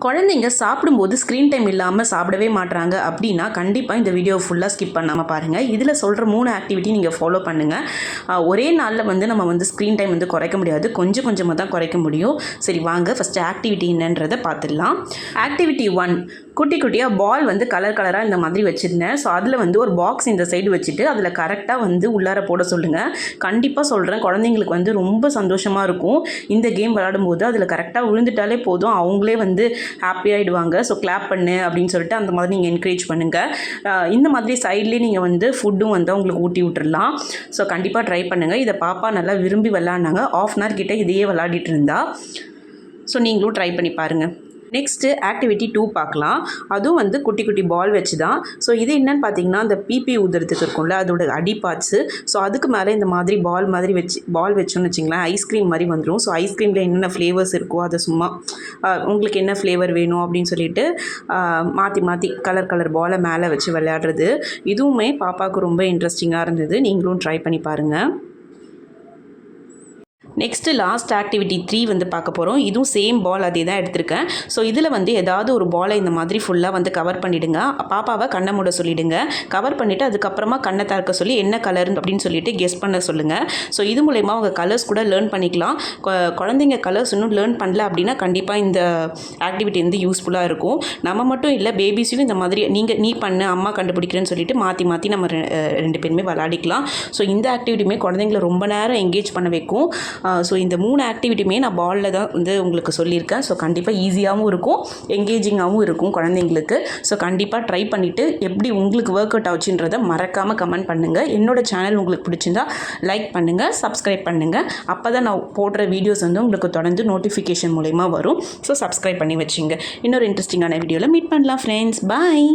குழந்தைங்க சாப்பிடும்போது screen time இல்லாமல் சாப்பிடவே மாட்றாங்க அப்படின்னா கண்டிப்பாக இந்த வீடியோ ஃபுல்லாக ஸ்கிப் பண்ணாமல் பாருங்கள். இதில் சொல்கிற 3 ஆக்டிவிட்டி நீங்கள் ஃபாலோ பண்ணுங்கள். ஒரே நாளில் நம்ம ஸ்க்ரீன் டைம் குறைக்க முடியாது, கொஞ்சம் கொஞ்சமாக தான் குறைக்க முடியும். சரி வாங்க ஃபஸ்ட்டு ஆக்டிவிட்டி என்னன்றதை பார்த்துடலாம். ஆக்டிவிட்டி 1, குட்டி குட்டியாக பால் கலர் கலராக இந்த மாதிரி வச்சுருந்தேன். ஸோ அதில் ஒரு பாக்ஸ் இந்த சைடு வச்சுட்டு அதில் கரெக்டாக உள்ளார போட சொல்லுங்கள். கண்டிப்பாக சொல்கிறேன், குழந்தைங்களுக்கு ரொம்ப சந்தோஷமாக இருக்கும். இந்த கேம் விளையாடும்போது அதில் கரெக்டாக விழுந்துட்டாலே போதும், அவங்களே ஹாப்பி ஆகிடுவாங்க. ஸோ கிளாப் பண்ணு அப்படின்னு சொல்லிட்டு அந்த மாதிரி நீங்கள் என்கரேஜ் பண்ணுங்கள். இந்த மாதிரி சைட்லேயே நீங்கள் ஃபுட்டும் உங்களுக்கு ஊட்டி விட்டுடலாம். ஸோ கண்டிப்பாக ட்ரை பண்ணுங்கள். இதை பாப்பா நல்லா விரும்பி விளாட்னாங்க. 1/2 hour கிட்டே இதையே விளையாடிட்டு இருந்தா. ஸோ நீங்களும் ட்ரை பண்ணி பாருங்கள். நெக்ஸ்ட்டு ஆக்டிவிட்டி 2 பார்க்கலாம். அதுவும் குட்டி குட்டி பால் வச்சு தான். ஸோ இது என்னென்னு பார்த்தீங்கன்னா, அந்த பிபி ஊதுறதுக்கு இருக்கும்ல, அதோட அடி பார்ட்ஸு. ஸோ அதுக்கு மேலே இந்த மாதிரி பால் வச்சோன்னு வச்சிங்களேன், ஐஸ்கிரீம் மாதிரி வந்துடும். ஸோ ஐஸ்கிரீமில் என்னென்ன ஃப்ளேவர்ஸ் இருக்கோ அதை சும்மா உங்களுக்கு என்ன ஃப்ளேவர் வேணும் அப்படின்னு சொல்லிட்டு மாற்றி கலர் பாலை மேலே வச்சு விளையாடுறது. இதுவுமே பாப்பாவுக்கு ரொம்ப இன்ட்ரெஸ்டிங்காக இருந்தது. நீங்களும் ட்ரை பண்ணி பாருங்கள். நெக்ஸ்ட்டு லாஸ்ட் ஆக்டிவிட்டி 3 பார்க்க போகிறோம். இதுவும் சேம் பால் அதே தான் எடுத்திருக்கேன். ஸோ இதில் ஏதாவது ஒரு பாலை இந்த மாதிரி ஃபுல்லாக கவர் பண்ணிவிடுங்க. பாப்பாவை கண்ணை மூட சொல்லிவிடுங்க. கவர் பண்ணிவிட்டு அதுக்கப்புறமா கண்ணை திறக்க சொல்லி என்ன கலர் அப்படின்னு சொல்லிட்டு கெஸ் பண்ண சொல்லுங்கள். ஸோ இது மூலயமா அவங்க கலர்ஸ் கூட லேர்ன் பண்ணிக்கலாம். குழந்தைங்க கலர்ஸ் இன்னும் லேர்ன் பண்ணல அப்படின்னா கண்டிப்பாக இந்த ஆக்டிவிட்டி யூஸ்ஃபுல்லாக இருக்கும். நம்ம மட்டும் இல்லை, பேபிஸையும் இந்த மாதிரி நீ பண்ணு, அம்மா கண்டுபிடிக்கிறேன்னு சொல்லிட்டு மாற்றி நம்ம 2 பேருமே விளையாடிக்கலாம். ஸோ இந்த ஆக்டிவிட்டியுமே குழந்தைங்களை ரொம்ப நேரம் என்கேஜ் பண்ண வைக்கும். ஸோ இந்த 3 ஆக்டிவிட்டியுமே நான் பாலில் தான் உங்களுக்கு சொல்லியிருக்கேன். ஸோ கண்டிப்பாக ஈஸியாகவும் இருக்கும், என்கேஜிங்காகவும் இருக்கும் குழந்தைங்களுக்கு. ஸோ கண்டிப்பாக ட்ரை பண்ணிவிட்டு எப்படி உங்களுக்கு ஒர்க் அவுட் ஆச்சுன்றதை மறக்காமல் கமெண்ட் பண்ணுங்கள். என்னோடய சேனல் உங்களுக்கு பிடிச்சிருந்தா லைக் பண்ணுங்கள், சப்ஸ்கிரைப் பண்ணுங்கள். அப்போ தான் நான் போடுற வீடியோஸ் உங்களுக்கு தொடர்ந்து நோட்டிஃபிகேஷன் மூலமா வரும். ஸோ சப்ஸ்கிரைப் பண்ணி வச்சுங்க. இன்னொரு இன்ட்ரெஸ்டிங்கான வீடியோவில் மீட் பண்ணலாம் ஃப்ரெண்ட்ஸ். பாய்.